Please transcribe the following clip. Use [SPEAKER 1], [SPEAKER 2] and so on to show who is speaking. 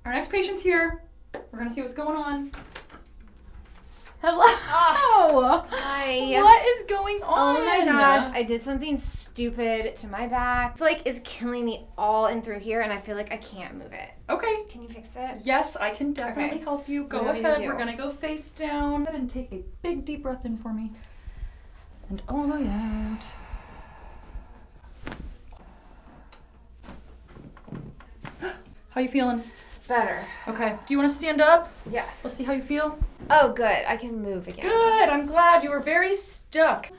[SPEAKER 1] Our next patient's here. We're gonna see what's going on. Hello.
[SPEAKER 2] Hi.
[SPEAKER 1] What is going on?
[SPEAKER 2] Oh my gosh, I did something stupid to my back. It's like is killing me all in through here, and I feel like I can't move it.
[SPEAKER 1] Okay.
[SPEAKER 2] Can you fix it?
[SPEAKER 1] Yes, I can definitely
[SPEAKER 2] Okay.
[SPEAKER 1] help you. Go
[SPEAKER 2] What do you
[SPEAKER 1] ahead.
[SPEAKER 2] do?
[SPEAKER 1] We're gonna go face down. Go ahead and take a big deep breath in for me. And all the way out. How you feeling?
[SPEAKER 2] Better.
[SPEAKER 1] Okay. Do you want to stand up?
[SPEAKER 2] Yes.
[SPEAKER 1] Let's see how you feel.
[SPEAKER 2] Oh, good. I can move again.
[SPEAKER 1] Good. I'm glad. You were very stuck.